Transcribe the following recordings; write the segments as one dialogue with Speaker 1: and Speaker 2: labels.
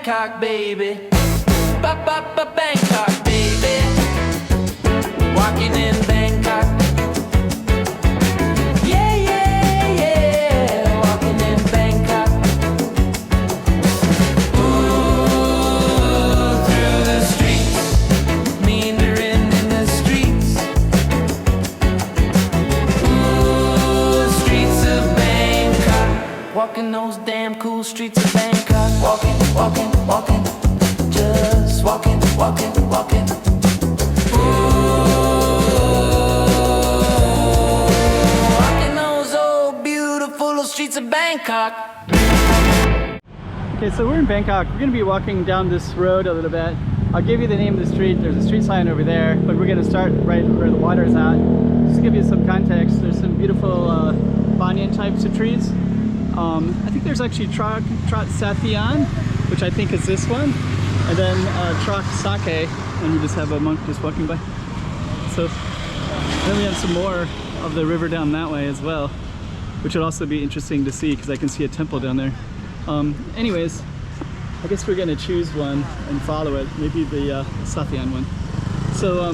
Speaker 1: Bangkok, baby. Bangkok, baby. Walking in Bangkok. Yeah, yeah, yeah. Walking in Bangkok. Ooh, through the streets. Meandering in the streets. Ooh, streets of Bangkok. Walking those damn cool streets of Bangkok. Walking, walking, walking. Just walking, walking, walking. Ooh, walking those old beautiful streets of Bangkok.
Speaker 2: Okay, so we're in Bangkok. We're going to be walking down this road a little bit. I'll give you the name of the street. There's a street sign over there, but we're going to start right where the water is at. Just to give you some context, there's some beautiful banyan types of trees. I think there's actually Trok Sathien, which I think is this one, and then Trok Sake, and we just have a monk just walking by. So then we have some more of the river down that way as well, which would also be interesting to see because I can see a temple down there. Anyways, I guess we're gonna choose one and follow it, maybe the Sathien one. So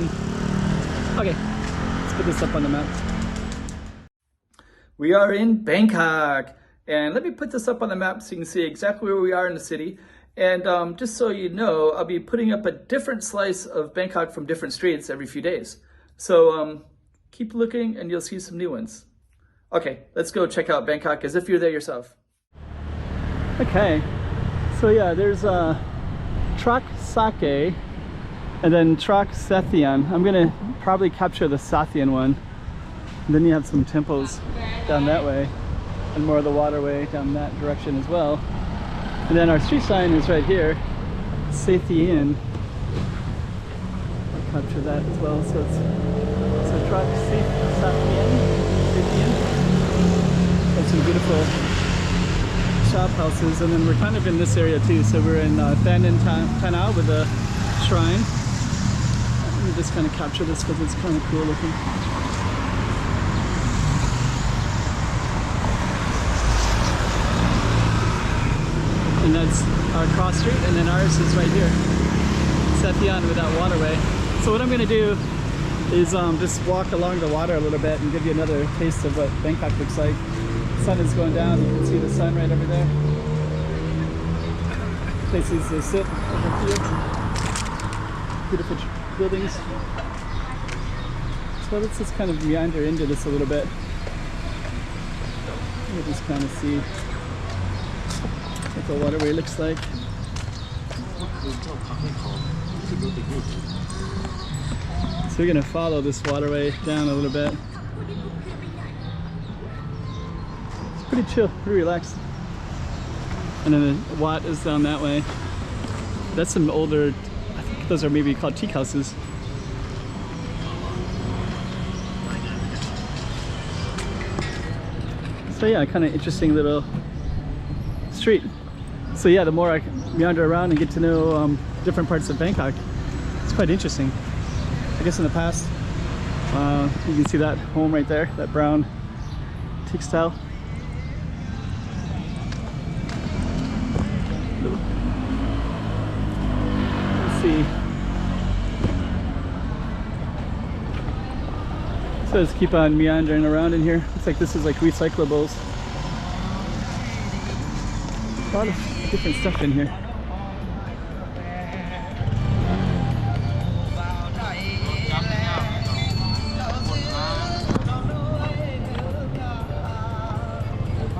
Speaker 2: okay, let's put this up on the map. We are in Bangkok, and let me put this up on the map so you can see exactly where we are in the city. And just so you know, I'll be putting up a different slice of Bangkok from different streets every few days. So keep looking and you'll see some new ones. Okay, let's go check out Bangkok as if you're there yourself. Okay, so yeah, there's Trok Sake and then Trok Sathien. I'm gonna probably capture the Sathien one. And then you have some temples down that way and more of the waterway down that direction as well. And then our street sign is right here, Sathien. I'll capture that as well. So it's Trok Sathien. There's some beautiful shop houses, and then we're kind of in this area too. So we're in Thailand with a shrine. Let me just kind of capture this because it's kind of cool looking. And that's our cross street, and then ours is right here, Sathien with that waterway. So what I'm going to do is just walk along the water a little bit and give you another taste of what Bangkok looks like. The sun is going down, you can see the sun right over there. Places to sit over here. Beautiful buildings. So let's just kind of meander into this a little bit. We'll just kind of see what the waterway looks like. So we're going to follow this waterway down a little bit. It's pretty chill, pretty relaxed. And then the Wat is down that way. That's some older, I think those are maybe called teak houses. So yeah, kind of interesting little street. So yeah, the more I meander around and get to know different parts of Bangkok, it's quite interesting. I guess in the past, you can see that home right there, that brown teak style. Let's see. So let's keep on meandering around in here. Looks like this is like recyclables. A lot of different stuff in here.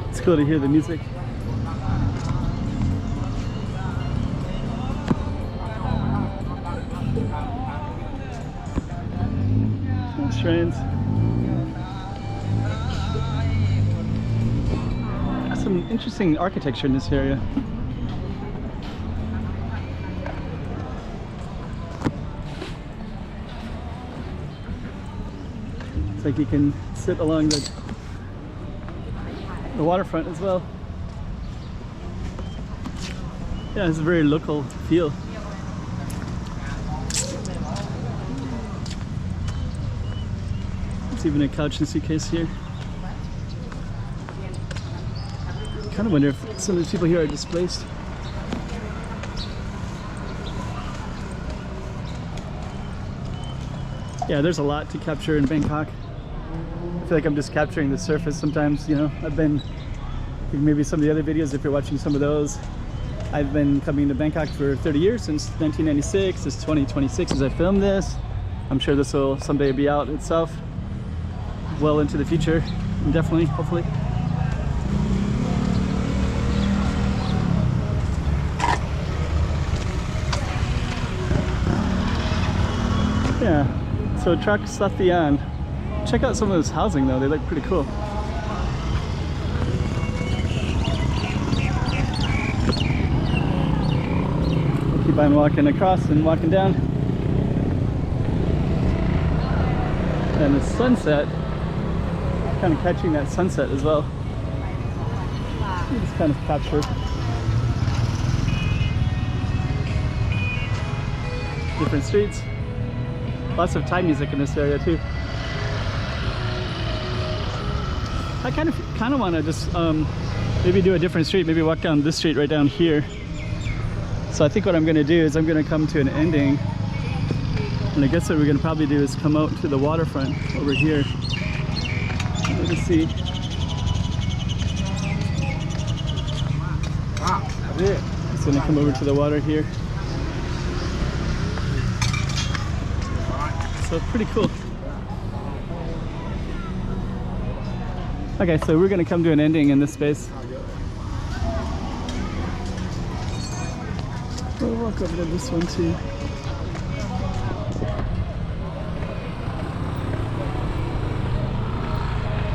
Speaker 2: It's cool to hear the music. Shrines. Some interesting architecture in this area. It's like you can sit along the waterfront as well. Yeah, it's a very local feel. There's even a couch and suitcase here. I kind of wonder if some of these people here are displaced. Yeah, there's a lot to capture in Bangkok. I feel like I'm just capturing the surface sometimes, you know. I've been, I think maybe some of the other videos, if you're watching some of those, I've been coming to Bangkok for 30 years, since 1996. It's 2026 as I film this. I'm sure this will someday be out itself, well into the future, definitely, hopefully. Yeah, so Trok Sathien. Check out some of this housing though, they look pretty cool. Keep on walking across and walking down. And the sunset, kind of catching that sunset as well. It's kind of captured. Different streets. Lots of Thai music in this area too. I kind of want to just maybe do a different street, maybe walk down this street right down here. So I think what I'm going to do is I'm going to come to an ending, and I guess what we're going to probably do is come out to the waterfront over here. Let me see. Just going to come over to the water here. So pretty cool. Okay, so we're going to come to an ending in this space. We'll walk over to this one too.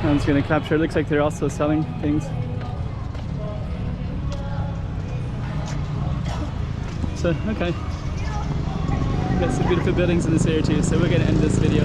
Speaker 2: I'm just going to capture, it looks like they're also selling things. So, okay. We've got some beautiful buildings in this area too, so we're going to end this video.